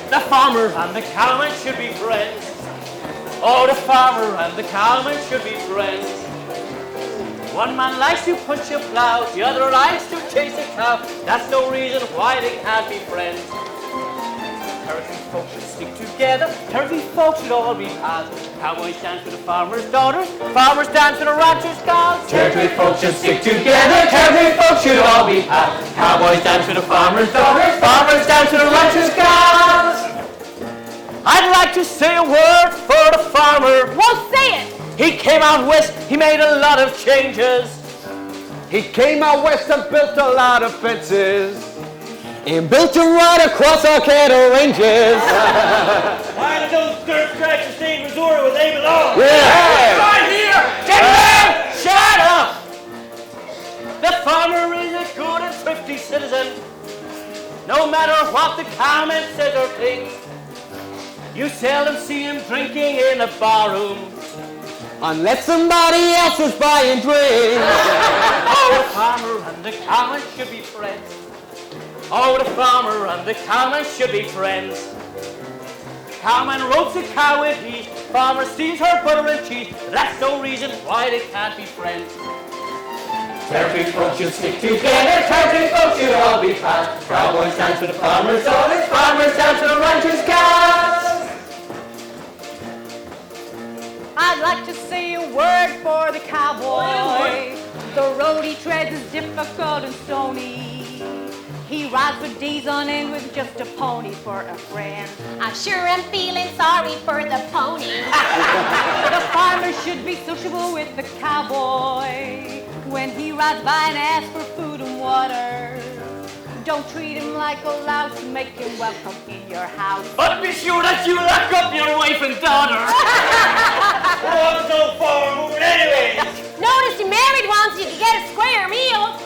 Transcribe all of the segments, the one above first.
The farmer and the cowman should be friends. Oh, the farmer and the cowman should be friends. One man likes to punch a plow, the other likes to chase a cow. That's no reason why they can't be friends. Territory folks should stick together, territory folks should all be pals. Cowboys dance with the farmer's daughters, farmers dance with the rancher's gals. Territory folks should stick together, territory folks should all be pals. Cowboys dance with the farmer's daughters, farmers dance with the rancher's gals. I'd like to say a word for the farmer. Well, say it! He came out west, he made a lot of changes. He came out west and built a lot of fences. He built them right across our cattle ranges. Why did those dirt scratchers stay in Missouri where they belong? Yeah! Right here! Gentlemen, shut up! The farmer is a good and thrifty citizen. No matter what the cowman says or thinks, you seldom see him drinking in a barroom. Unless somebody else was buying drinks. Oh, the farmer and the cowman should be friends. Oh, the farmer and the cowman should be friends. Cowman ropes a cow with heat, farmer steals her butter and cheese. That's no reason why they can't be friends. Territory folks should stick together, territory folks should all be pals. Cowboys dance with the farmer's daughters, farmers dance with the rancher's cows. I'd like to say a word for the cowboy. The road he treads is difficult and stony. He rides for days on end with just a pony for a friend. I sure am feeling sorry for the pony. The farmer should be sociable with the cowboy. When he rides by and asks for food and water, don't treat him like a louse, make him welcome in your house. But be sure that you lock up your wife and daughter. Oh, so far moving anyways. Notice the married ones, you can get a square meal.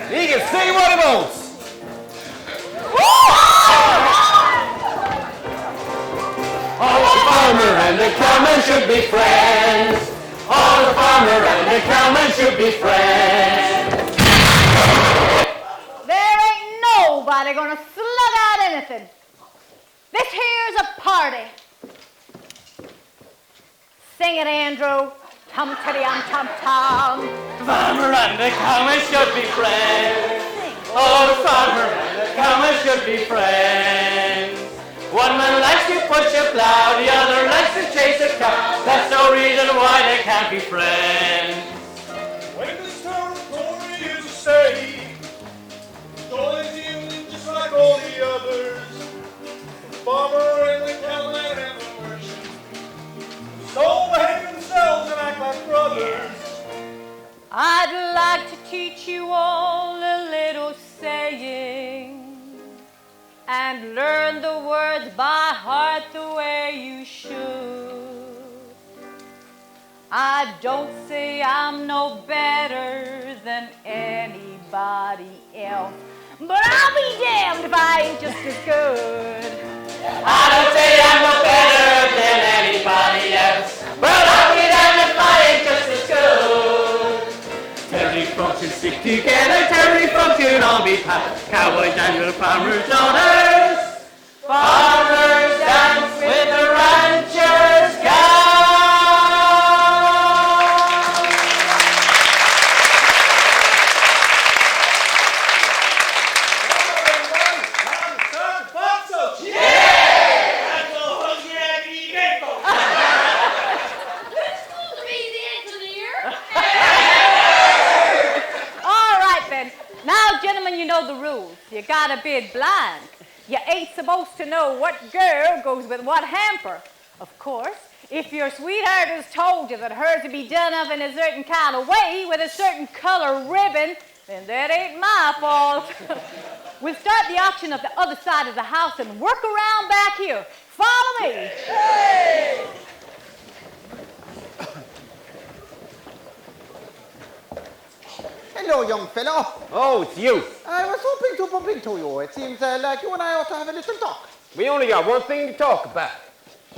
He can say what he wants. Oh, the farmer and the cowman should be friends. Oh, the farmer and the cowman should be friends. There ain't nobody gonna slug out anything. This here's a party. Sing it, Andrew. Tum-titty-um-tum-tum. The farmer and the cowman should be friends. Oh, the farmer and the cowman should be friends. One man likes to push a plow, the other likes to chase a cow. That's no reason why they can't be friends. When this territory is a state, joins in just like all the others. The farmer and the cowman and the merchant, so behave themselves and act like brothers. I'd like to teach you all a little saying and learn the words by heart the way you should. I don't say I'm no better than anybody else, but I'll be damned if I ain't just as good. I don't say I'm no better than anybody else, but I'll be damned if I ain't just as good. Territory folks should stick together, territory folks should all be pals. Cowboys dance with the farmer's daughters, farmers dance with the rancher's cows. Gentlemen, you know the rules. You gotta bid blind. You ain't supposed to know what girl goes with what hamper. Of course, if your sweetheart has told you that hers to be done up in a certain kind of way with a certain color ribbon, then that ain't my fault. We'll start the auction at the other side of the house and work around back here. Follow me. Hey! Hello, young fellow. Oh, it's you. I was hoping to bump into you. It seems like you and I ought to have a little talk. We only got one thing to talk about.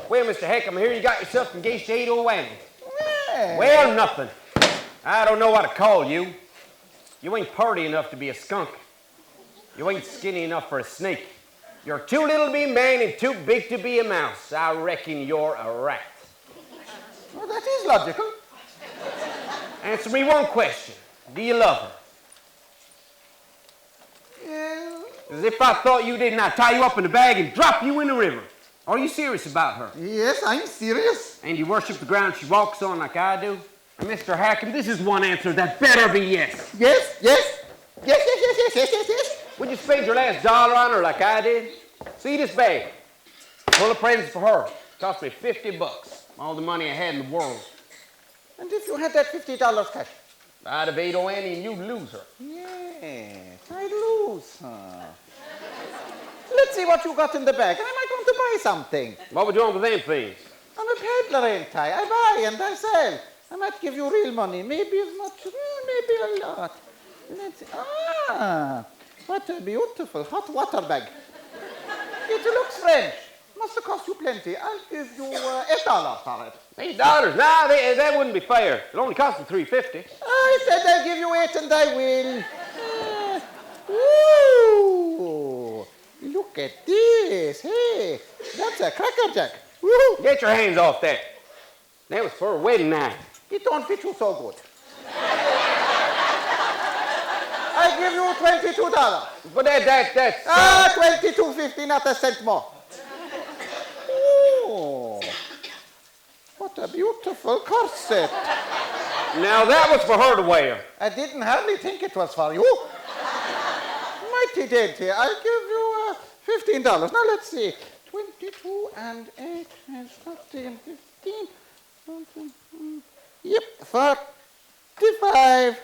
Well, Mr. Heck, I'm here you got yourself engaged to 8 old whammy. Well, nothing. I don't know what to call you. You ain't party enough to be a skunk. You ain't skinny enough for a snake. You're too little to be a man and too big to be a mouse. I reckon you're a rat. Well, that is logical. Answer me one question. Do you love her? Yeah. As if I thought you didn't, I'd tie you up in a bag and drop you in the river. Are you serious about her? Yes, I'm serious. And you worship the ground she walks on like I do? And Mr. Hackham, this is one answer that better be yes. Yes, yes. Yes, yes, yes, yes, yes, yes, yes. Would you spend your last dollar on her like I did? See this bag? Full of presents for her. Cost me $50. All the money I had in the world. And if you had that $50 cash? I'd have ate Annie and you'd lose her. Yes, I'd lose her. Let's see what you got in the bag. And I might want to buy something. What would you want with them things? I'm a peddler, ain't I? I buy and I sell. I might give you real money. Maybe as much, maybe a lot. Let's see. Ah, what a beautiful hot water bag. It looks French. Must have cost you plenty. I'll give you $8 for it. $8? Nah, that wouldn't be fair. It only cost me $3.50. I said I'll give you 8 and I will. Ooh, look at this. Hey, that's a Cracker Jack. Woo. Get your hands off that. That was for a wedding night. It don't fit you so good. I give you $22. But that's... $22.50, not a cent more. Oh, what a beautiful corset. Now that was for her to wear. I didn't hardly think it was for you. Mighty dainty. I'll give you $15. Now let's see. 22 and 8 is 13, 15. Yep, $45.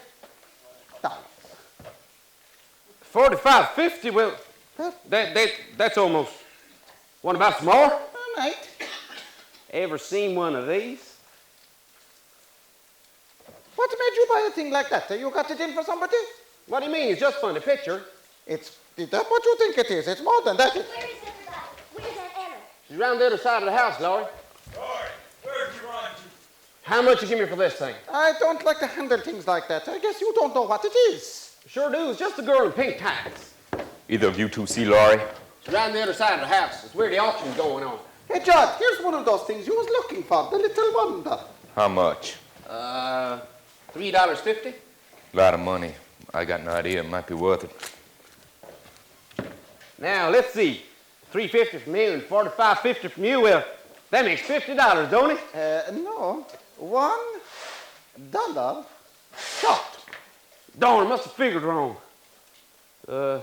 $45.50? Well, that's almost... What about some more? All right. Ever seen one of these? What made you buy a thing like that? You got it in for somebody? What do you mean? It's just fun, a picture. Is that what you think it is? It's more than that. Where is everybody? Where's that Anna? She's around the other side of the house, Laurie. Laurie, where'd you run to? How much you give me for this thing? I don't like to handle things like that. I guess you don't know what it is. Sure do. It's just a girl in pink tights. Either of you two see Laurie? She's around the other side of the house. It's where the auction's going on. Hey, John, here's one of those things you was looking for, the little wonder. How much? $3.50? Lot of money. I got an idea. It might be worth it. Now, let's see. $3.50 from you and $45.50 from you. Well, that makes $50, don't it? No. $1 short. Darn, I must have figured wrong. How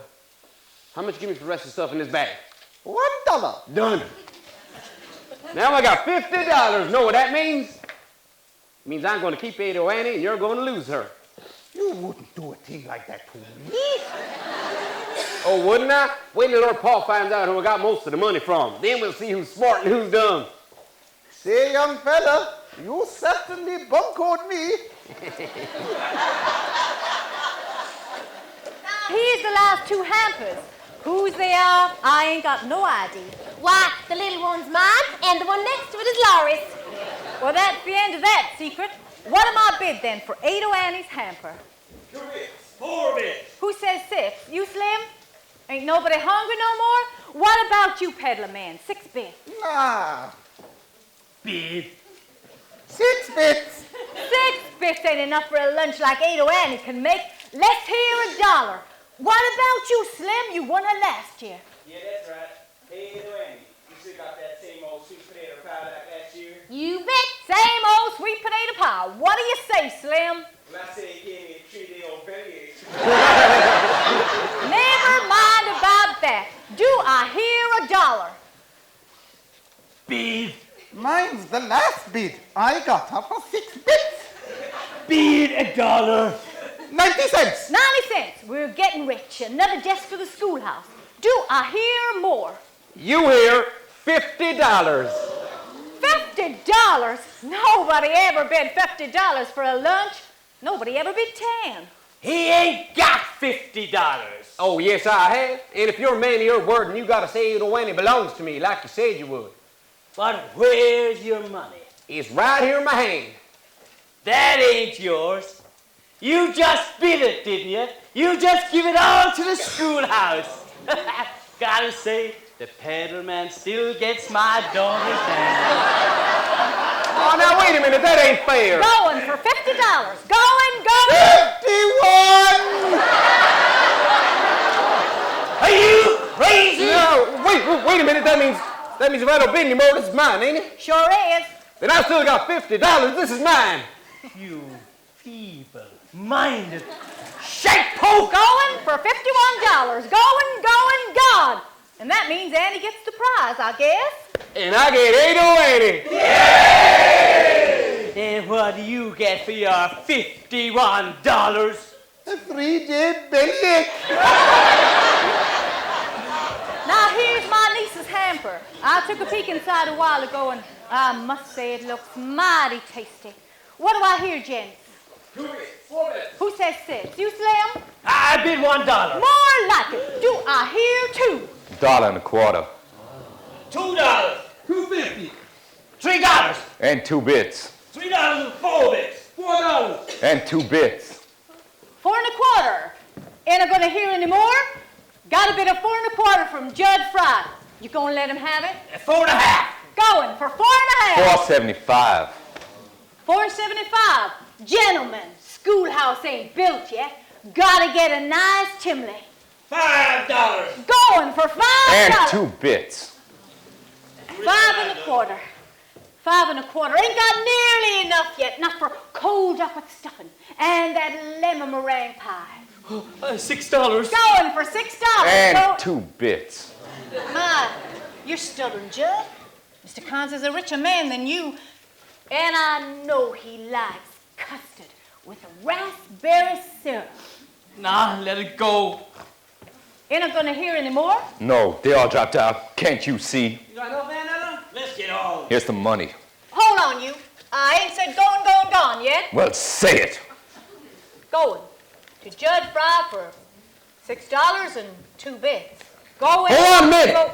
much you give me for the rest of the stuff in this bag? $1. Done. Now I got $50. Know what that means? It means I'm going to keep Ada Annie and you're going to lose her. You wouldn't do a thing like that to me. Oh, wouldn't I? Wait till Lord Paul finds out who I got most of the money from. Then we'll see who's smart and who's dumb. Say, young fella, you certainly buncoed me. Here's the last two hampers. Whose they are, I ain't got no idea. Why, the little one's mine, and the one next to it is Laurie's. Well, that's the end of that secret. What am I bid then for Ada Annie's hamper? 2 bits. 4 bits. Who says 6? You, Slim? Ain't nobody hungry no more? What about you, peddler man? 6 bits. Nah. Bid. 6 bits. 6 bits ain't enough for a lunch like Ada Annie can make. Let's hear $1. What about you, Slim? You won her last year. Yeah, that's right. Hey, Andy, you still got that same old sweet potato pie like last year? You bet. Same old sweet potato pie. What do you say, Slim? Well, I said he gave me a 3-day-old bellyache. Never mind about that. Do I hear $1? Bid. Mine's the last bid. I got her for 6 bits. Bid $1. 90 cents. 90 cents. We're getting rich. Another desk for the schoolhouse. Do I hear more? You hear $50. $50? Nobody ever bid $50 for a lunch. Nobody ever bid 10. He ain't got $50. Oh, yes, I have. And if you're a man of your word and you got to say it when it belongs to me, like you said you would. But where's your money? It's right here in my hand. That ain't yours. You just bid it, didn't you? You just give it all to the schoolhouse. Gotta say, the peddler man still gets my daughter's hand. Oh, now wait a minute, that ain't fair. Going for $50. Going. 51! Are you crazy? No, wait a minute, that means if I don't bid anymore, this is mine, ain't it? Sure is. Then I still got $50, this is mine. You feeble-minded shakepoke! Going for $51. Going, gone. And that means Annie gets the prize, I guess. And I get 8 Annie. And what do you get for your $51? A 3-day belly. Now here's my niece's hamper. I took a peek inside a while ago and I must say it looks mighty tasty. What do I hear, gents? 2 bits, 4 bits. Who says 6? You, Slim? I bid $1. More like it. Do I hear 2? $1.25. $2. $2.50. $3. And 2 bits. $3 and 4 bits. $4. And 2 bits. 4 1/4. Ain't I gonna hear any more? Got a bit of 4 1/4 from Judd Fry. You gonna let him have it? 4 1/2. Going for 4 1/2. $4.75. $4.75. Gentlemen, schoolhouse ain't built yet. Gotta get a nice chimney. $5. Going for $5. And 2 bits. 5 1/4. 5 1/4. Ain't got nearly enough yet. Not for cold duck with stuffing and that lemon meringue pie. $6. Going for $6. And 2 bits. My, you're stuttering, Judd. Mr. Cons is a richer man than you. And I know he likes custard with raspberry syrup. Nah, let it go. Ain't I gonna hear any more? No, they all dropped out. Can't you see? You got enough, Vanilla? Let's get on. Here's the money. Hold on, you. I ain't said going, gone yet. Well, say it. Going to Judge Fry for $6 and 2 bits. Going. Hold on a minute. Go.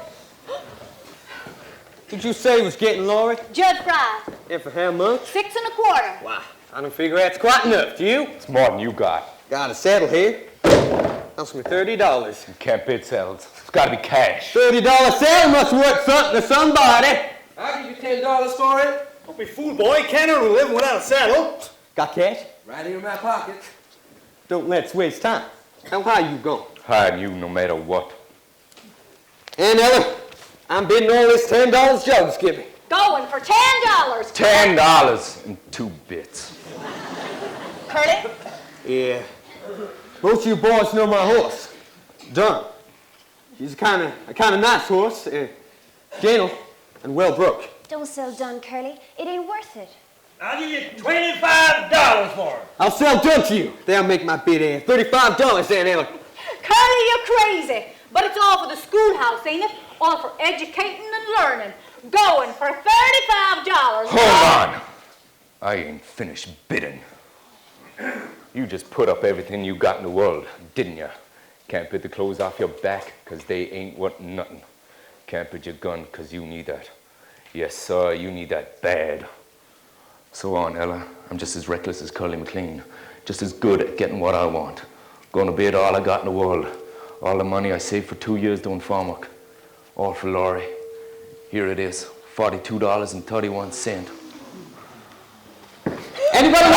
Did you say was getting Laurie? Judge Fry, And for how much? 6 1/4. Why, I don't figure that's quite enough, do you? It's more than you got. Got a settle here. That's me $30. You can't bid settles. It's got to be cash. $30 settle must worth something to somebody. I'll give you $10 for it. Don't be fooled, boy. Can't earn a living without a saddle. Got cash? Right here in my pocket. Don't let's waste time. How high you going? Hire you no matter what. And Ella, I'm bidding all this $10 Jones give me. Going for $10. $10 and 2 bits. Curly, Yeah. Most of you boys know my horse, Dun. He's a kind of nice horse, gentle and well broke. Don't sell Dun, Curly. It ain't worth it. I'll give you $25 for it. I'll sell Dun to you. They'll make my bid $35 then, Ella. Curly, you're crazy. But it's all for the schoolhouse, ain't it? All for educating and learning. Going for $35. Hold on. I ain't finished bidding. You just put up everything you got in the world, didn't you? Can't bid the clothes off your back, 'cause they ain't worth nothing. Can't bid your gun, 'cause you need that. Yes, sir, you need that bad. So on, Ella. I'm just as reckless as Curly McLean. Just as good at getting what I want. Gonna bid all I got in the world. All the money I saved for 2 years doing farm work. All for Laurie. Here it is, $42.31. Anybody?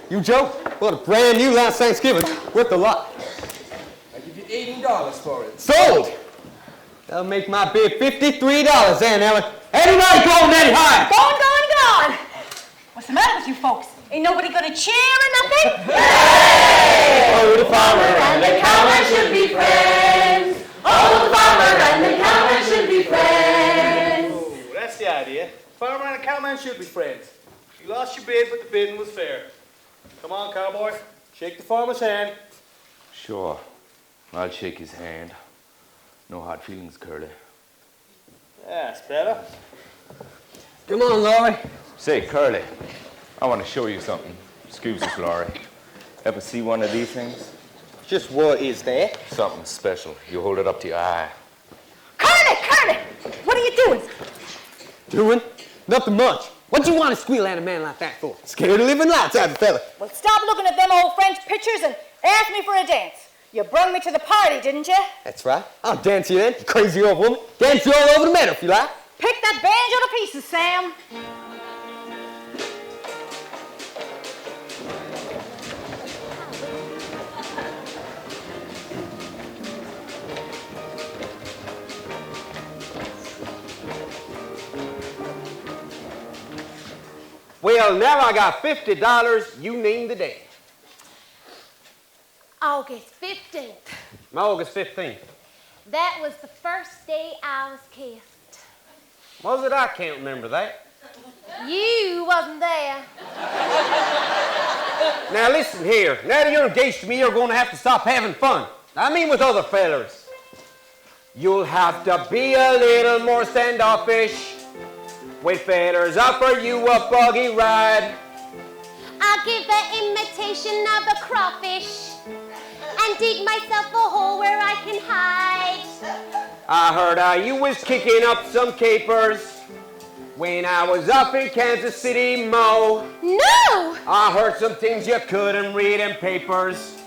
You Joe? Bought a brand new last Thanksgiving. Worth a lot. I'll give you $18 for it. Sold. That'll make my bid $53 then, Ella. Anybody going any higher? Going. What's the matter with you folks? Ain't nobody gonna cheer or nothing? Oh, the farmer And the cowman should be friends. Oh, the farmer and the cowman should be friends. Oh, that's the idea. Farmer and a cowman should be friends. You lost your bid, but the bidding was fair. Come on, cowboy. Shake the farmer's hand. Sure. I'll shake his hand. No hard feelings, Curly. That's better. Come on, Laurie. Say, Curly, I want to show you something. Excuse us, Laurie. Ever see one of these things? Just what is that? Something special. You hold it up to your eye. Curly! What are you doing? Doing? Nothing much. What you want to squeal at a man like that for? Scared of living lights out of the fella. Well, stop looking at them old French pictures and ask me for a dance. You brought me to the party, didn't you? That's right. I'll dance you then, you crazy old woman. Dance you all over the meadow if you like. Pick that banjo to pieces, Sam. Well, now I got $50. You name the day. August 15th. August 15th. That was the first day I was kissed. Was it? I can't remember that. You wasn't there. Now listen here. Now that you're engaged to me, you're going to have to stop having fun. I mean with other fellers. You'll have to be a little more standoffish when fellers offer you a buggy ride. I'll give the imitation of a crawfish and dig myself a hole where I can hide. I heard you was kicking up some capers when I was up in Kansas City, Mo. No! I heard some things you couldn't read in papers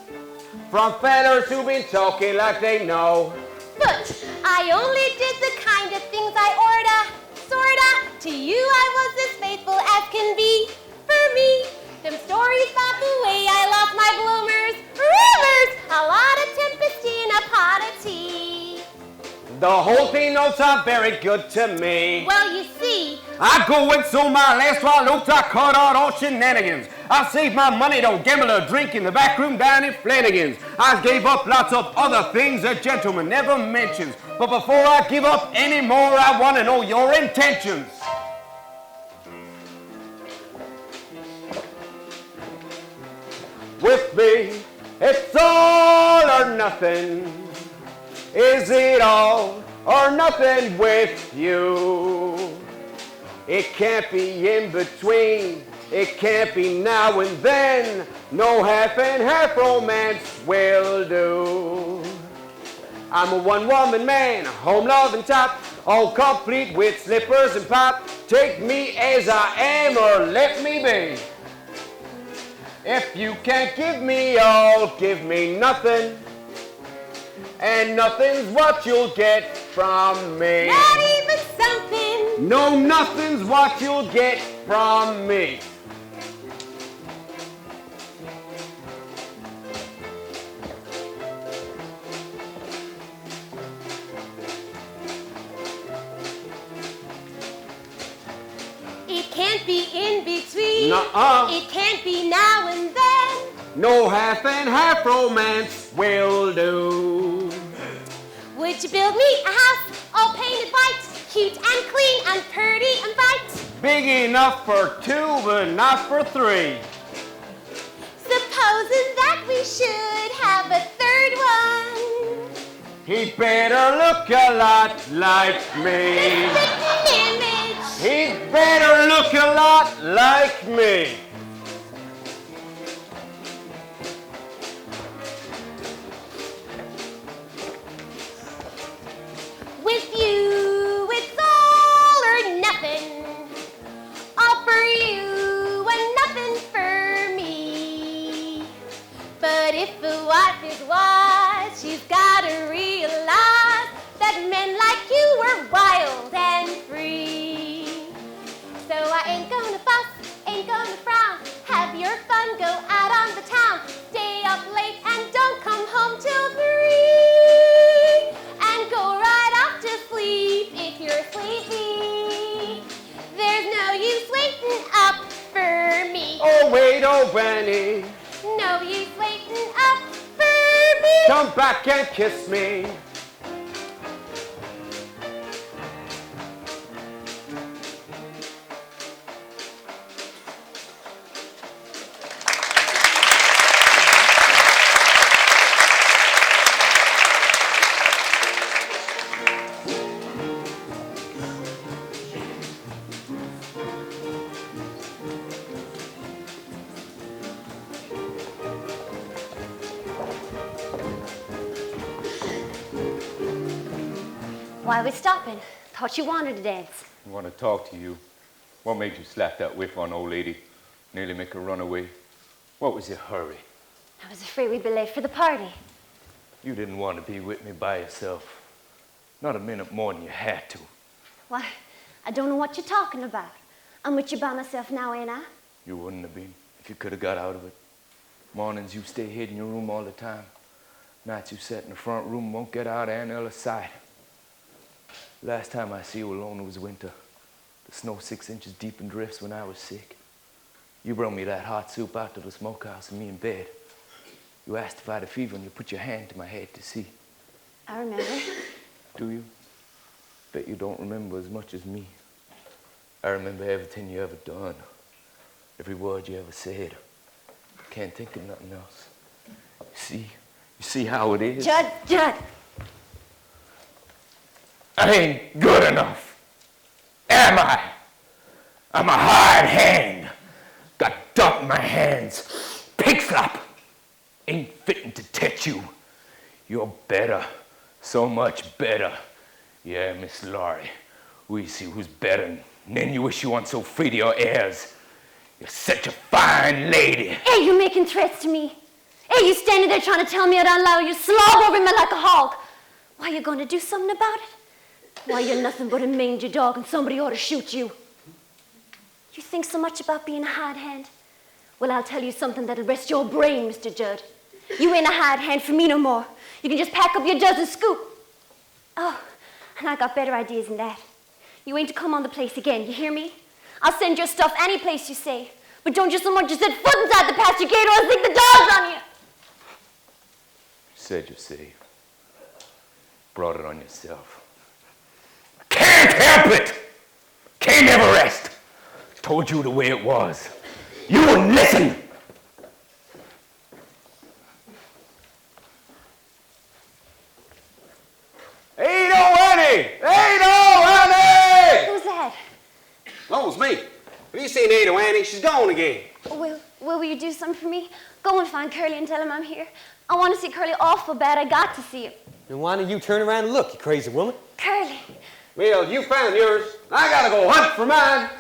from fellers who've been talking like they know. But I only did the kind of things I order, sorta. To you I was as faithful as can be. For me, them stories about the way I lost my bloomers, rumors, a lot of tempest in a pot of tea. The whole thing don't sound very good to me. Well, you see, I go and sold my last wallet, I cut out all shenanigans. I saved my money, don't gamble or drink in the back room down in Flanagan's. I gave up lots of other things a gentleman never mentions. But before I give up any more, I want to know your intentions. With me, it's all or nothing. Is it all or nothing with you? It can't be in between. It can't be now and then. No half and half romance will do. I'm a one-woman man, home-loving top, all complete with slippers and pop. Take me as I am or let me be. If you can't give me all, give me nothing. And nothing's what you'll get from me. not even something. No, nothing's what you'll get from me. It can't be in between. Nuh-uh. It can't be now and then. No half and half romance will do. Would you build me a house all painted white, cute and clean and pretty and bright? Big enough for two, but not for three. Supposing that we should have a third one. He better look a lot like me. The spitting image. He better look a lot like me. With you, it's all or nothing. All for you and nothing for me. But if a wife is wise, she's gotta realize that men like you are wild and free. So I ain't gonna fuss, ain't gonna frown. Have your fun, go out on the town. Stay up late and don't come home till 3. And go right off to sleep if you're sleepy. There's no use waiting up for me. Oh, wait, oh, Granny. No use waiting up for me. Come back and kiss me. Why are we stopping? Thought you wanted to dance. I want to talk to you. What made you slap that whiff on old lady? Nearly make her run away? What was your hurry? I was afraid we'd be late for the party. You didn't want to be with me by yourself. Not a minute more than you had to. Why, I don't know what you're talking about. I'm with you by myself now, ain't I? You wouldn't have been if you could have got out of it. Mornings you stay hid in your room all the time. Nights you sit in the front room and won't get out of Annella's sight. Last time I see you alone was winter. The snow 6 inches deep in drifts when I was sick. You brought me that hot soup out to the smokehouse and me in bed. You asked if I had a fever and you put your hand to my head to see. I remember. Do you? Bet you don't remember as much as me. I remember everything you ever done. Every word you ever said. Can't think of nothing else. You see how it is? Judd! I ain't good enough. Am I? I'm a hard hand. Got dirt in my hands. Pig slop. Ain't fitting to touch you. You're better. So much better. Yeah, Miss Laurie. We see who's better. And then you wish you weren't so free to your airs. You're such a fine lady. Hey, you making threats to me? Hey, you standing there trying to tell me I'd allow you slob over me like a hog. Why, you gonna do something about it? Why, you're nothing but a mangy dog and somebody ought to shoot you. You think so much about being a hard hand? Well, I'll tell you something that'll rest your brain, Mr. Judd. You ain't a hard hand for me no more. You can just pack up your duds and scoot. Oh, and I got better ideas than that. You ain't to come on the place again, you hear me? I'll send your stuff any place you say. But don't you so much as set foot inside the pasture gate or I'll stick the dogs on you. You said you're safe. Brought it on yourself. Can't help it! Can't never rest. Told you the way it was. You wouldn't listen. Who's that? Oh, it's me. Have you seen Ada Annie? She's gone again. Will you do something for me? Go and find Curly and tell him I'm here. I want to see Curly awful bad. I got to see him. Then why don't you turn around and look, you crazy woman? Curly. Well, you found yours. I gotta go hunt for mine.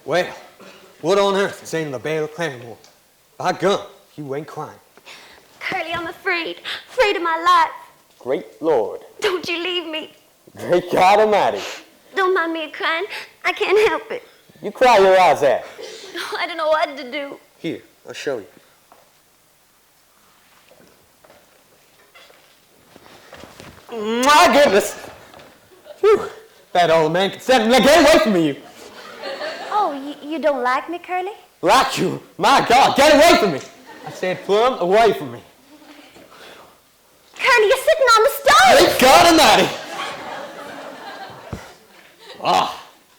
Well, what on earth is ain't a bale of Claremore? By gum, you ain't crying. Curly, I'm afraid of my life. Great Lord. Don't you leave me. Great God Almighty. Don't mind me crying. I can't help it. You cry your eyes out. I don't know what to do. Here, I'll show you. My goodness. Whew. That old man can send him. Get away from me, you. Oh, you don't like me, Curly? Like you? My God, get away from me. I said plumb away from me. Curly, you're sitting on the stove. Great God Almighty.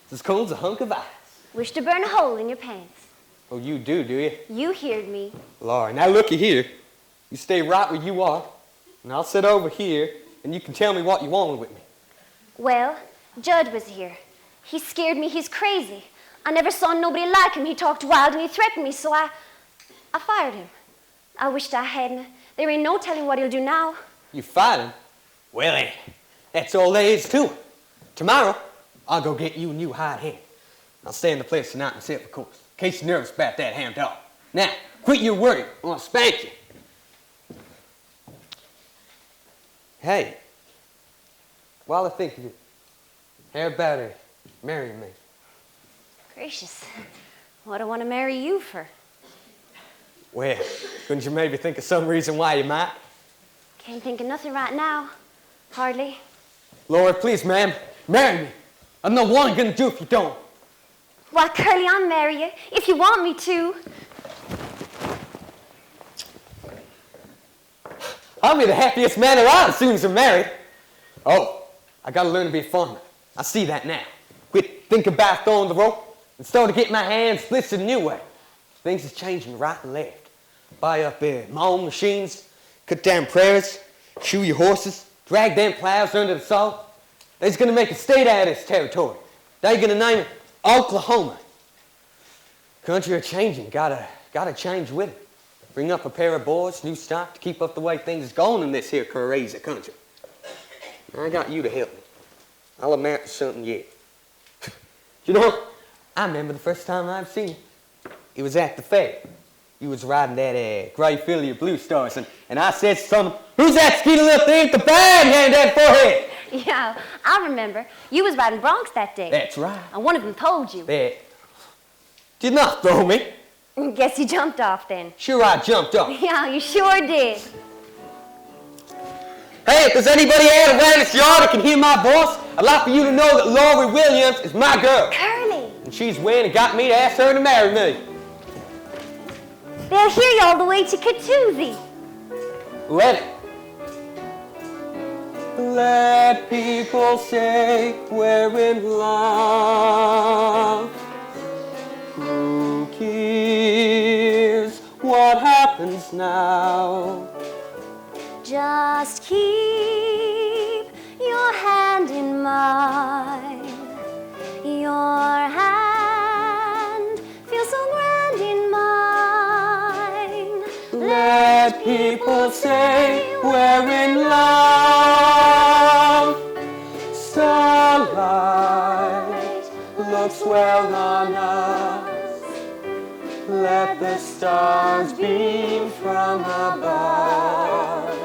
It's as cold as a hunk of ice. Wish to burn a hole in your pants. Oh, you do you? You heard me. Laura, now looky here. You stay right where you are, and I'll sit over here, and you can tell me what you want with me. Well, Judd was here. He scared me. He's crazy. I never saw nobody like him. He talked wild and he threatened me, so I fired him. I wished I hadn't. There ain't no telling what he'll do now. You fired him? Well, that's all there is to it. Tomorrow, I'll go get you a new hired hand. I'll stay in the place tonight myself, of course, in case you're nervous about that ham dog. Now, quit your worry, or I'll spank you. Hey, while I think of it, how about marrying me? Gracious, what do I want to marry you for? Well, couldn't you maybe think of some reason why you might? Can't think of nothing right now. Hardly. Lord, please, ma'am, marry me. I'm not one gonna do if you don't. Why, Curly, I'll marry you if you want me to. I'll be the happiest man around as soon as I'm married. Oh, I gotta learn to be a farmer. I see that now. Quit thinking about throwing the rope and start to get my hands blistered a new way. Things is changing right and left. Buy up my own machines, cut down prairies, shoe your horses, drag them plows under the salt. They's gonna make a state out of this territory. They're gonna name it Oklahoma. Country are changing, gotta change with it. Bring up a pair of boys, new stock to keep up the way things is going in this here crazy country. I got you to help me. I'll amount to something yet. You know, I remember the first time I've seen you. It was at the fair. You was riding that gray filly of Blue Stars, and I said something, who's that skinny little thing with the bag behind that forehead? Yeah, I remember. You was riding broncs that day. That's right. And one of them told you. That did not throw me. Guess you jumped off then. Sure I jumped off. Yeah, you sure did. Hey, if there's anybody out around this yard that can hear my voice, I'd like for you to know that Laurie Williams is my girl. Curly. And she's when it got me to ask her to marry me. They'll hear you all the way to Catoozy. Let it. Let people say we're in love. Who cares what happens now? Just keep your hand in mine. Your hand feels so grand in mine. Let people say we're in love. Starlight looks well on us. Let the stars beam from above.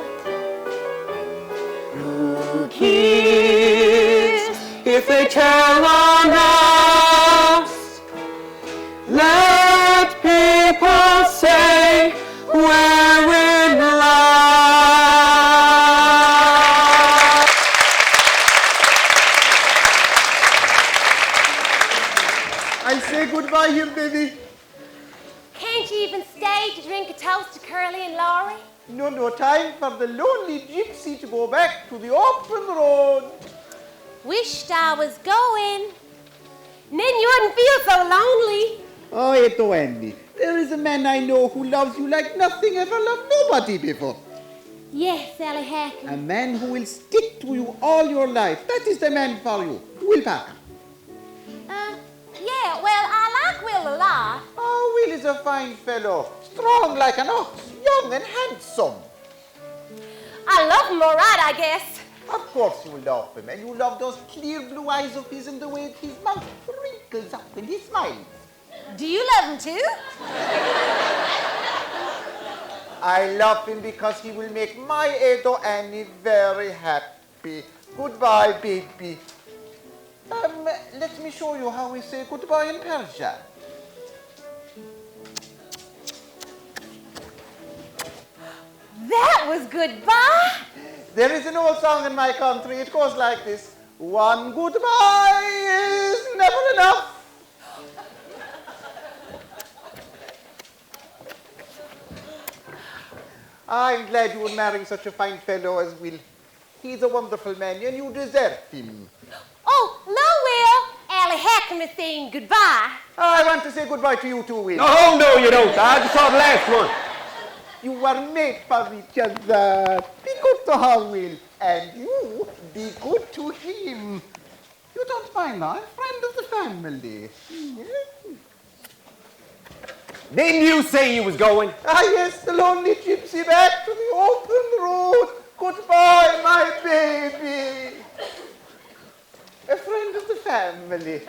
Who cares if they tell on us? Let people say we're in love. I'll say goodbye here, baby. Can't you even stay to drink a toast to Curly and Laurie? No time for the lonely gypsy to go back to the open road. Wished I was going. Then you wouldn't feel so lonely. Oh, Eto Wendy, there is a man I know who loves you like nothing ever loved nobody before. Yes, Sally Hackett. A man who will stick to you all your life. That is the man for you. Will Parker. Yeah, well, I like Will a lot. Oh, Will is a fine fellow. Strong like an ox. Young and handsome. I love him all right, I guess. Of course you love him. And you love those clear blue eyes of his and the way his mouth wrinkles up when he smiles. Do you love him too? I love him because he will make my Edo Annie very happy. Goodbye, baby. Let me show you how we say goodbye in Persia. That was goodbye. There is an old song in my country. It goes like this. One goodbye is never enough. I'm glad you were marrying such a fine fellow as Will. He's a wonderful man and you deserve him. Oh, hello, Will. Allie Hackman is saying goodbye. I want to say goodbye to you too, Will. Oh, no, you don't. I just saw the last one. You were made for each other. Be good to her, Will. And you be good to him. You don't mind, I'm a friend of the family. Didn't you say you was going? Ah, yes, the lonely gypsy back to the open road. Goodbye, my baby. A friend of the family.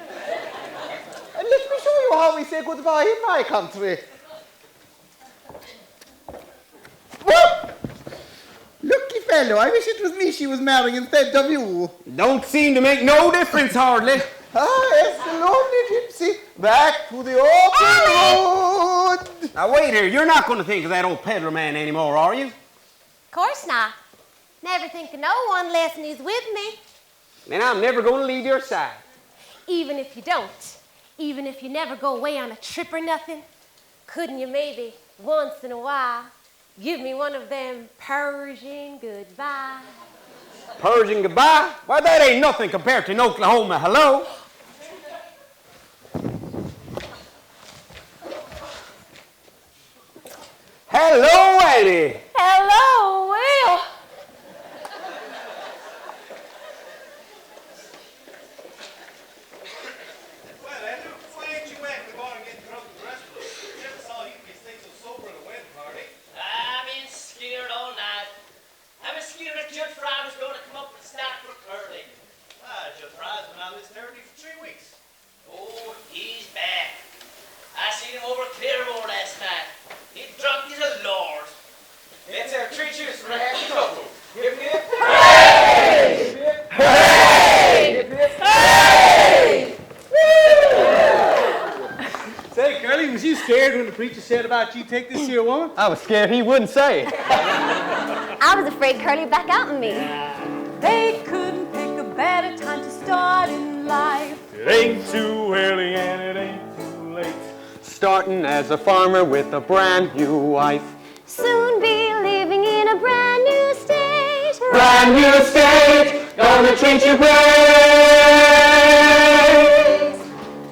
And let me show you how we say goodbye in my country. Whoop! Lucky fellow, I wish it was me she was marrying instead of you. Don't seem to make no difference, hardly. Ah, yes, the lonely gypsy, back to the open road. Now, wait here. You're not going to think of that old peddler man anymore, are you? Of course not. Never think of no one unless he's with me. Then I'm never going to leave your side. Even if you don't. Even if you never go away on a trip or nothing. Couldn't you maybe, once in a while, give me one of them Persian goodbyes? Persian goodbye? Why, that ain't nothing compared to an Oklahoma hello. Hello, Eddie. Hello, Will. Well, Andrew, why ain't you back to the bar and getting drunk with the rest of us? Never saw you stay so sober at a wedding party. I've been scared all night. I was scared that Judge Fry was going to come up and stop for Curly. Judge Fry's been on this territory for 3 weeks. Oh, he's back. I seen him over Clearmore last night. He's drunk as a lord. Let's have 3 cheers for a happy couple. Hip, hip. Hey! Hey! Hey! Say, Curly, was you scared when the preacher said about you take this here woman? I was scared he wouldn't say it. I was afraid Curly would back out on me. They couldn't pick a better time to start in life. It ain't too early and it ain't too late. Starting as a farmer with a brand new wife. Soon be living in a brand new state. Brand new state, gonna treat you great.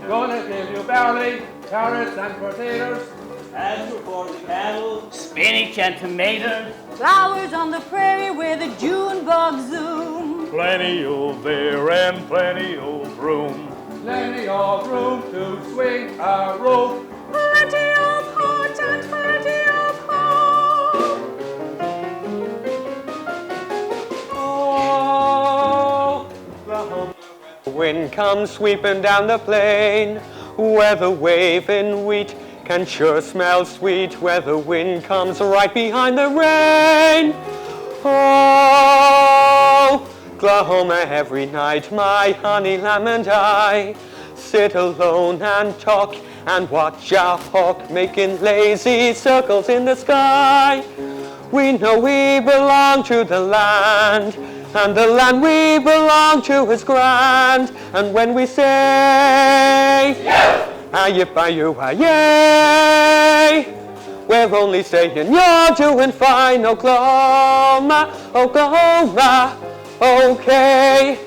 Gonna give you barley, carrots and potatoes. And for the cattle, spinach and tomatoes. Flowers on the prairie where the June bugs zoom. Plenty of air and plenty of room. Plenty of room to swing a rope. Plenty of heart and plenty of hope. Oh, The wind comes sweeping down the plain, where the waving wheat can sure smell sweet, where the wind comes right behind the rain. Oh, Oklahoma, every night my honey lamb and I sit alone and talk and watch a hawk making lazy circles in the sky. We know we belong to the land, and the land we belong to is grand. And when we say, aye-yip-aye-you-aye, we're only saying you're doing fine, Oklahoma, Oklahoma, okay.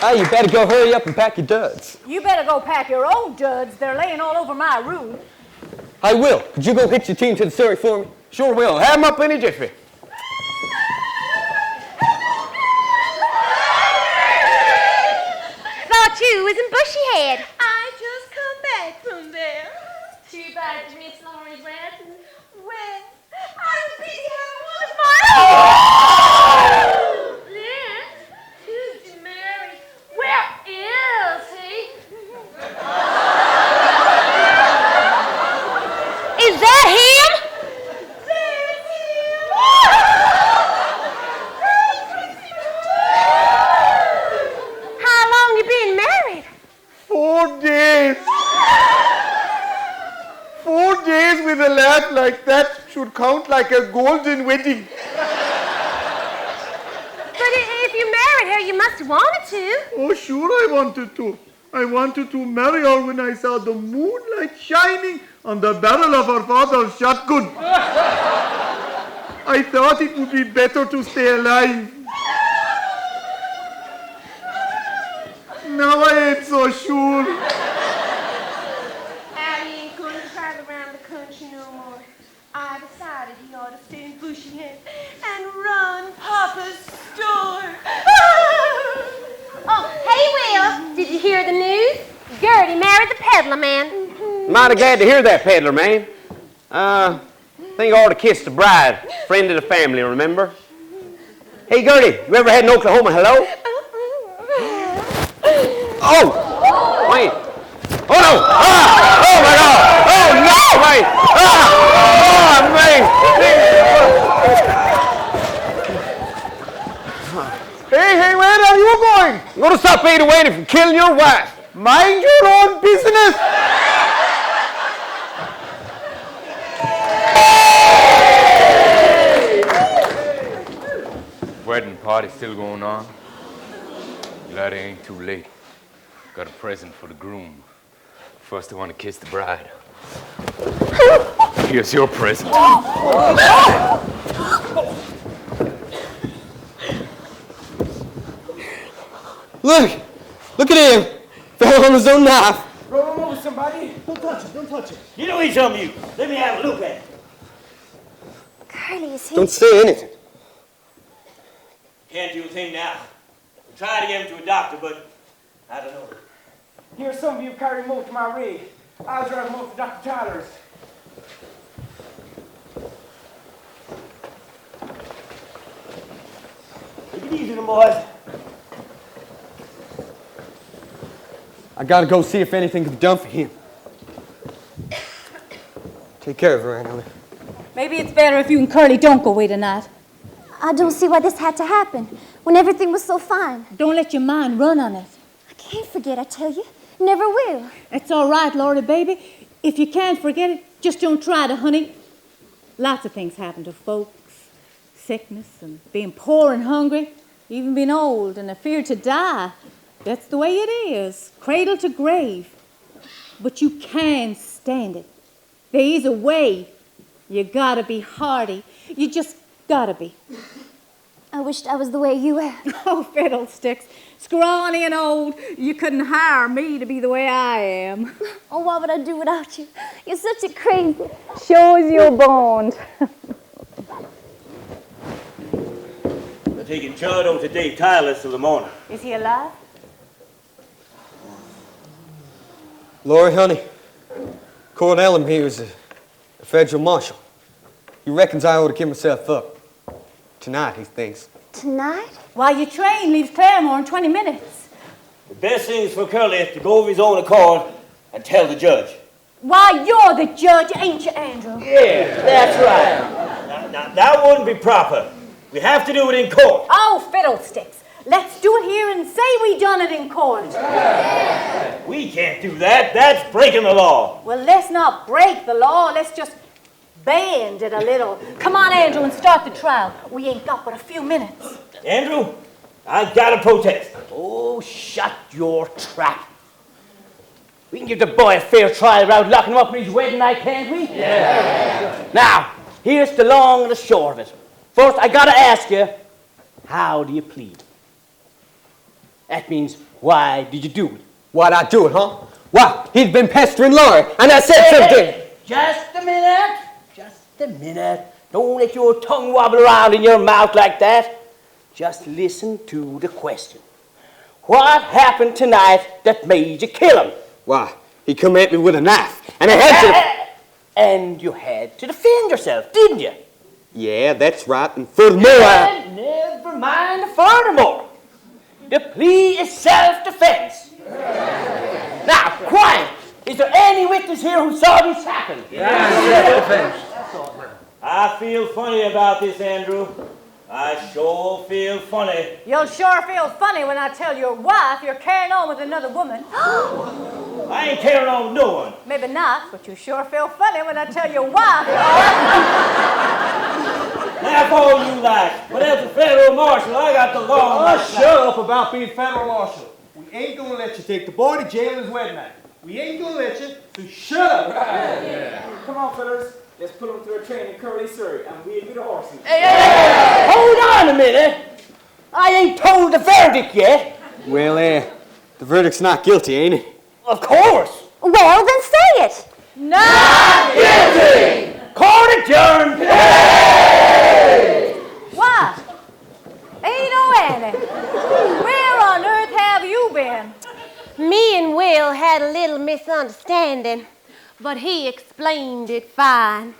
Oh, you better go hurry up and pack your duds. You better go pack your own duds. They're laying all over my room. I will. Could you go hitch your team to the Surrey for me? Sure will. Have 'em up in a jiffy. Thought you was in Bushyhead. I just come back from there. Too bad you missed Laurie's wedding. Well, I was busy having one of my own. Liz, who's been married? Where is he? Is that him? There's him. How long you been married? 4 days. 4 days with a laugh like that should count like a golden wedding. But if you married her, you must have wanted to. Oh, sure I wanted to. I wanted to marry her when I saw the moonlight shining on the barrel of her father's shotgun. I thought it would be better to stay alive. now I ain't so sure. Al ain't going to travel around the country no more. I decided he ought to stay in Bushyhead and run Papa's store. Oh, hey, Will. Did you hear the news? Gertie married the peddler man. Mighty glad to hear that, peddler man. Think I ought to kiss the bride, friend of the family, remember? Hey, Gertie, you ever had an Oklahoma hello? Oh! Wait. Oh, no! Ah! Oh, my God! Oh, no! Wait! Ah! Oh, man! Hey, where are you going? I'm going to stop Ada Wade from killing your wife. Mind your own business! Wedding party still going on? Glad it ain't too late. Got a present for the groom. First I want to kiss the bride. Here's your present. Look at him. Fell on his own knife. Roll him over, somebody. Don't touch it, don't touch it. You know he's from you. Let me have a look at it. Curly, is he? Don't say anything. Can't do a thing now. We tried to get him to a doctor, but I don't know. Here's some of you carry him over to my rig. I'll drive him over to Dr. Tyler's. Take it easy, boys. I gotta go see if anything can be done for him. Take care of her, Aunt Ellie. Maybe it's better if you and Curly don't go away tonight. I don't see why this had to happen when everything was so fine. Don't let your mind run on it. I can't forget, I tell you. Never will. It's all right, Lordy, baby. If you can't forget it, just don't try to, honey. Lots of things happen to folks. Sickness and being poor and hungry, even being old and afeard to die. That's the way it is, cradle to grave. But you can stand it. There is a way. You gotta be hardy. You just gotta be. I wished I was the way you were. Oh, fiddlesticks. Scrawny and old, you couldn't hire me to be the way I am. Oh, what would I do without you? You're such a crazy. Shows you're boned. They're taking Judd over to Dave Tyler's till the morning. Is he alive? Lori, honey, Court Ellum here is a federal marshal. He reckons I ought to give myself up. Tonight, he thinks. Tonight? Why, your train leaves Claremore in 20 minutes. The best thing is for Curly is to go of his own accord and tell the judge. Why, you're the judge, ain't you, Andrew? Yeah, that's right. Now, that wouldn't be proper. We have to do it in court. Oh, fiddlesticks. Let's do it here and say we done it in court. We can't do that. That's breaking the law. Well, let's not break the law. Let's just bend it a little. Come on, Andrew, and start the trial. We ain't got but a few minutes. Andrew, I gotta protest. Oh, shut your trap. We can give the boy a fair trial without locking him up in his wedding night, can't we? Yeah. Now, here's the long and the short of it. First, I gotta ask you, how do you plead? That means, why did you do it? Why'd I do it, huh? Why, he'd been pestering Laurie, and I said something. Hey, just a minute. Just a minute. Don't let your tongue wobble around in your mouth like that. Just listen to the question. What happened tonight that made you kill him? Why, he come at me with a knife, and I had to... And you had to defend yourself, didn't you? Yeah, that's right, and furthermore And never mind the furthermore. The plea is self-defense. Now, quiet. Is there any witness here who saw this happen? Self-defense. I feel funny about this, Andrew. I sure feel funny. You'll sure feel funny when I tell your wife you're carrying on with another woman. I ain't carrying on with no one. Maybe not, but you sure feel funny when I tell your wife. Laugh all you like. But as a federal marshal, I got the law on my side. Shut up about being federal marshal. We ain't gonna let you take the boy to jail his wedding night. We ain't gonna let you, so shut up. Right. Yeah. Come on, fellas. Let's put him through a train in Curly, Surrey, and we'll get the horses. Hey, hold on a minute. I ain't told the verdict yet. Well, The verdict's not guilty, ain't it? Of course. Well, then say it. Not Guilty. Court adjourned. What? Ain't no Annie. Where on earth have you been? Me and Will had a little misunderstanding, but he explained it fine.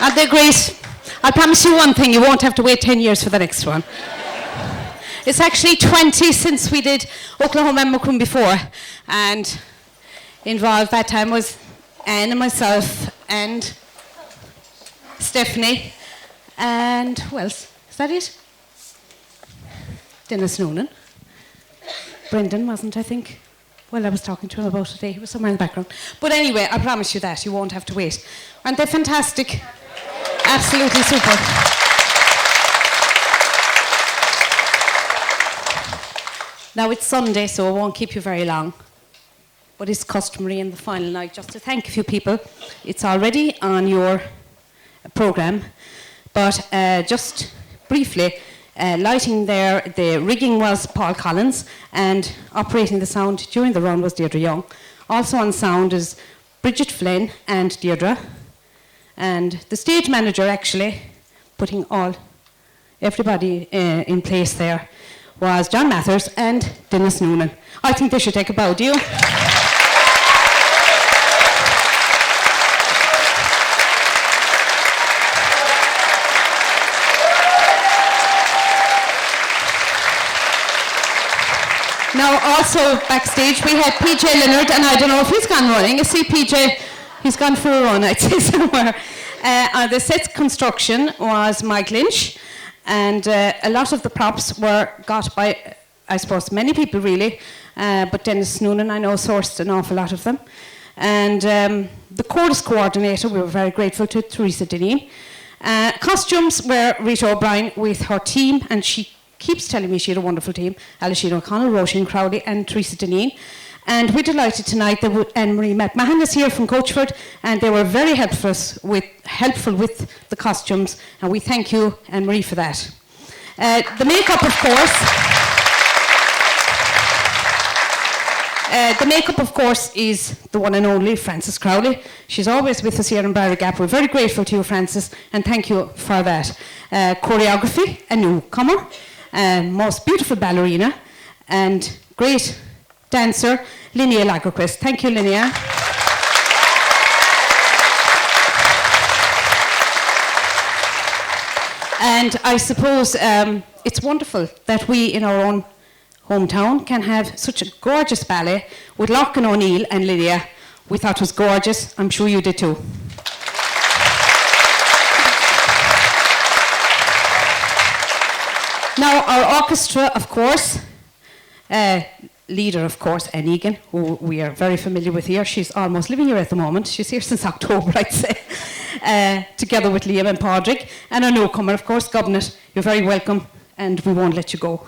Ante Grace, I'll promise you one thing, you won't have to wait 10 years for the next one. It's actually 20 since we did Oklahoma and Macroom before, and involved that time was Anne and myself and Stephanie, and who else? Is that it? Dennis Noonan. Brendan wasn't, I think. Well, I was talking to him about it today. He was somewhere in the background. But anyway, I promise you that. You won't have to wait. Aren't they fantastic? Absolutely super. Now, it's Sunday, so I won't keep you very long. But it's customary in the final night just to thank a few people. It's already on your programme. But just briefly, lighting there, the rigging was Paul Collins, and operating the sound during the run was Deirdre Young. Also on sound is Bridget Flynn and Deirdre. And the stage manager, actually, putting everybody in place there, was John Mathers and Dennis Noonan. I think they should take a bow, do you? Now, also backstage, we had PJ Leonard, and I don't know if he's gone running. You see PJ, he's gone for a run, I'd say, somewhere. The set construction was Mike Lynch, and a lot of the props were got by, I suppose, many people really, but Dennis Noonan, I know, sourced an awful lot of them. And the chorus coordinator, we were very grateful to, Teresa Deneen. Costumes were Rita O'Brien with her team, and she keeps telling me she had a wonderful team. Alishina O'Connell, Roisin Crowley and Teresa Deneen. And we're delighted tonight that Anne-Marie McMahon is here from Coachford, and they were very helpful with the costumes, and we thank you, Anne-Marie, for that. The makeup, of course, is the one and only Frances Crowley. She's always with us here in Briery Gap. We're very grateful to you, Frances, and thank you for that. Choreography, a newcomer. Most beautiful ballerina, and great dancer, Linnea Lagerquist. Thank you, Linnea. And I suppose it's wonderful that we, in our own hometown, can have such a gorgeous ballet with Larkin O'Neill and Linnea. We thought it was gorgeous. I'm sure you did too. Now, our orchestra, of course, leader, of course, Anne Egan, who we are very familiar with here. She's almost living here at the moment. She's here since October, I'd say, together with Liam and Padraig. And our newcomer, of course, Governor. You're very welcome, and we won't let you go.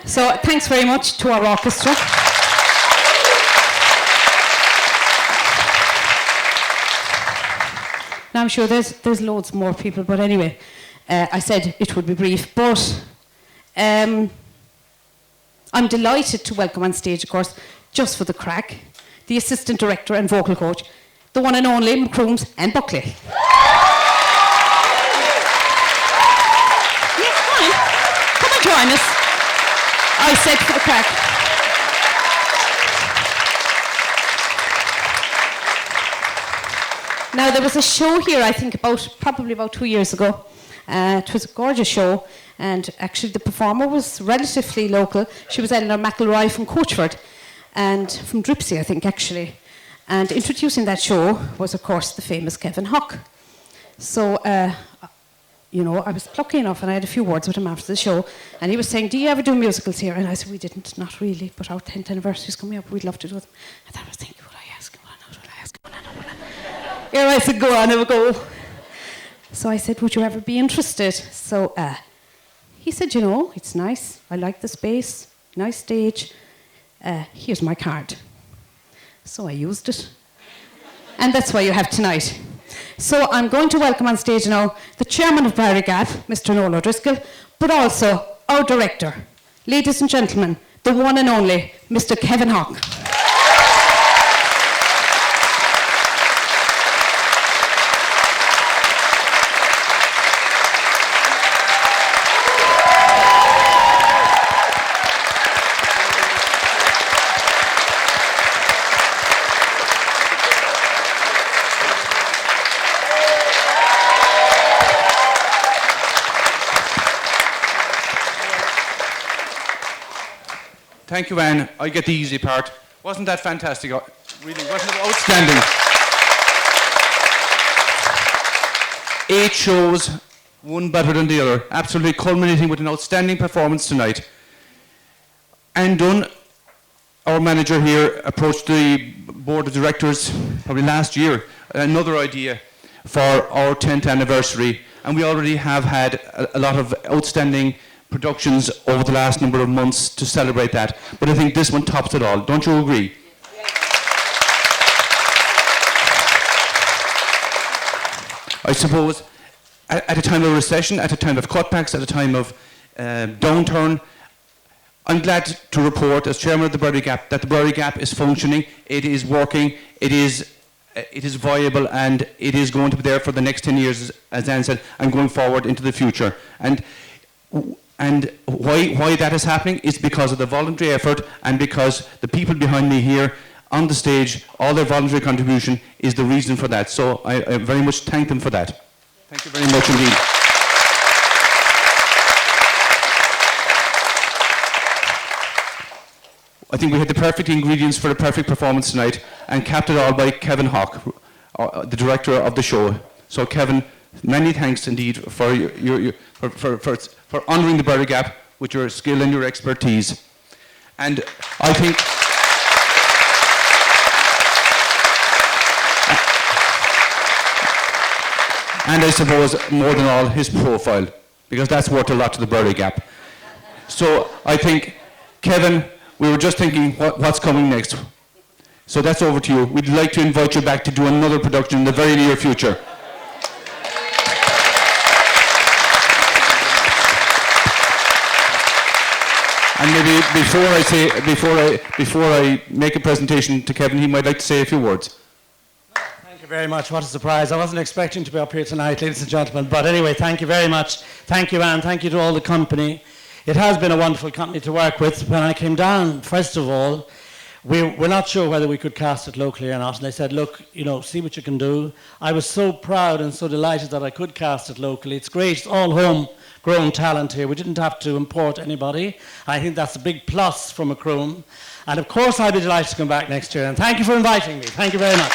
So thanks very much to our orchestra. Now, I'm sure there's loads more people, but anyway, I said it would be brief, but I'm delighted to welcome on stage, of course, just for the crack, the assistant director and vocal coach, the one and only Macrooms and Buckley. Yes, come and join us. I said for the crack. Now, there was a show here, I think, probably about 2 years ago. It was a gorgeous show, and actually the performer was relatively local. She was Eleanor McElroy from Coachford, and from Dripsy, I think, actually. And introducing that show was, of course, the famous Kevin Huck. So, you know, I was lucky enough, and I had a few words with him after the show, and he was saying, do you ever do musicals here? And I said, we didn't, not really, but our 10th anniversary is coming up, we'd love to do them. And I was thinking, would I ask him? Would I ask him? Here I said, go on, have a go. So I said, would you ever be interested? So he said, you know, it's nice. I like the space. Nice stage. Here's my card. So I used it. And that's why you have tonight. So I'm going to welcome on stage now the chairman of Briery Gap, Mr. Noel O'Driscoll, but also our director. Ladies and gentlemen, the one and only Mr. Kevin Huck. Thank you, Anne. I get the easy part. Wasn't that fantastic? Really, wasn't it outstanding? 8 shows, one better than the other. Absolutely culminating with an outstanding performance tonight. Anne Dunn, our manager here, approached the board of directors probably last year, another idea for our 10th anniversary, and we already have had a lot of outstanding productions over the last number of months to celebrate that, but I think this one tops it all. Don't you agree? I suppose at a time of recession, at a time of cutbacks, at a time of downturn, I'm glad to report, as chairman of the Briery Gap, that the Briery Gap is functioning, it is working, it is viable, and it is going to be there for the next 10 years, as Anne said, and going forward into the future. And why that is happening is because of the voluntary effort, and because the people behind me here on the stage, all their voluntary contribution is the reason for that. So I very much thank them for that. Thank you very much indeed. I think we had the perfect ingredients for the perfect performance tonight, and capped it all by Kevin Hawke, the director of the show. So Kevin, many thanks indeed for honouring the Briery Gap with your skill and your expertise. And I think and I suppose more than all his profile, because that's worth a lot to the Briery Gap. So I think, Kevin, we were just thinking what's coming next. So that's over to you. We'd like to invite you back to do another production in the very near future. And maybe before I make a presentation to Kevin, he might like to say a few words. Thank you very much. What a surprise. I wasn't expecting to be up here tonight, ladies and gentlemen. But anyway, thank you very much. Thank you, Anne. Thank you to all the company. It has been a wonderful company to work with. When I came down, first of all, we were not sure whether we could cast it locally or not. And they said, look, you know, see what you can do. I was so proud and so delighted that I could cast it locally. It's great. It's all homegrown talent here. We didn't have to import anybody. I think that's a big plus for Macroom. And of course, I'll be delighted to come back next year. And thank you for inviting me. Thank you very much.